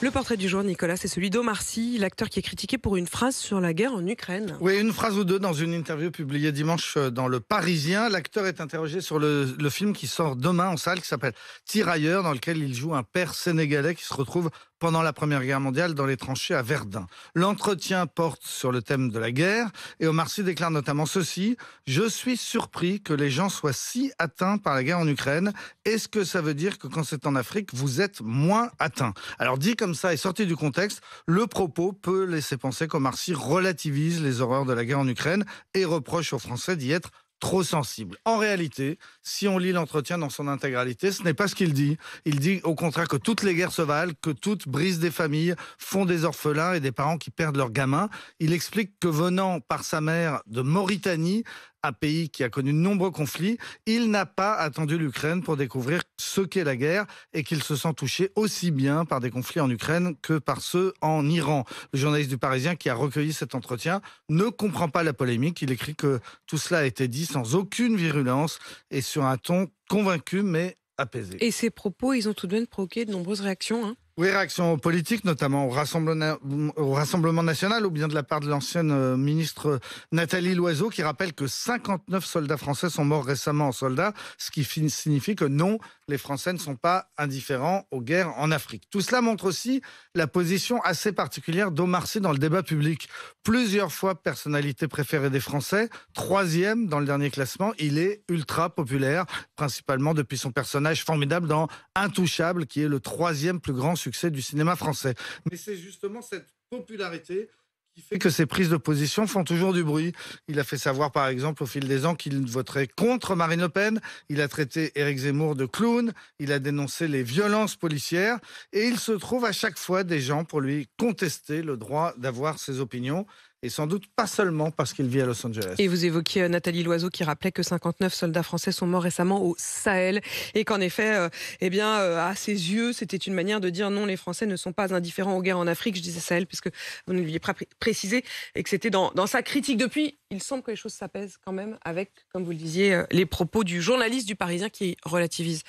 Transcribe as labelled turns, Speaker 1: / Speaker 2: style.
Speaker 1: Le portrait du jour, Nicolas, c'est celui d'Omar Sy, l'acteur qui est critiqué pour une phrase sur la guerre en Ukraine.
Speaker 2: Oui, une phrase ou deux dans une interview publiée dimanche dans Le Parisien. L'acteur est interrogé sur le film qui sort demain en salle, qui s'appelle Tirailleurs, dans lequel il joue un père sénégalais qui se retrouve pendant la Première Guerre mondiale dans les tranchées à Verdun. L'entretien porte sur le thème de la guerre et Omar Sy déclare notamment ceci: « Je suis surpris que les gens soient si atteints par la guerre en Ukraine. Est-ce que ça veut dire que quand c'est en Afrique, vous êtes moins atteints ?» Alors dit comme ça et sorti du contexte, le propos peut laisser penser qu'Omar Sy relativise les horreurs de la guerre en Ukraine et reproche aux Français d'y être trop sensible. En réalité, si on lit l'entretien dans son intégralité, ce n'est pas ce qu'il dit. Il dit au contraire que toutes les guerres se valent, que toutes brisent des familles, font des orphelins et des parents qui perdent leurs gamins. Il explique que venant par sa mère de Mauritanie, un pays qui a connu de nombreux conflits, il n'a pas attendu l'Ukraine pour découvrir ce qu'est la guerre et qu'il se sent touché aussi bien par des conflits en Ukraine que par ceux en Iran. Le journaliste du Parisien qui a recueilli cet entretien ne comprend pas la polémique. Il écrit que tout cela a été dit sans aucune virulence et sur un ton convaincu mais apaisé.
Speaker 1: Et ces propos, ils ont tout de même provoqué de nombreuses réactions.
Speaker 2: Oui, réaction politique, notamment au Rassemblement national, ou bien de la part de l'ancienne ministre Nathalie Loiseau, qui rappelle que 59 soldats français sont morts récemment en soldats, ce qui signifie que non, les Français ne sont pas indifférents aux guerres en Afrique. Tout cela montre aussi la position assez particulière d'Omar Sy dans le débat public. Plusieurs fois personnalité préférée des Français, 3e dans le dernier classement, il est ultra populaire, principalement depuis son personnage formidable dans Intouchable, qui est le 3e plus grand succès du cinéma français. Mais c'est justement cette popularité qui fait que ses prises de position font toujours du bruit. Il a fait savoir par exemple au fil des ans qu'il voterait contre Marine Le Pen, il a traité Éric Zemmour de clown, il a dénoncé les violences policières et il se trouve à chaque fois des gens pour lui contester le droit d'avoir ses opinions. Et sans doute pas seulement parce qu'il vit à Los Angeles.
Speaker 1: Et vous évoquiez Nathalie Loiseau qui rappelait que 59 soldats français sont morts récemment au Sahel et qu'en effet, à ses yeux, c'était une manière de dire non, les Français ne sont pas indifférents aux guerres en Afrique. Je disais Sahel puisque vous ne l'aviez pas précisé et que c'était dans sa critique. Depuis, il semble que les choses s'apaisent quand même avec, comme vous le disiez, les propos du journaliste du Parisien qui relativise.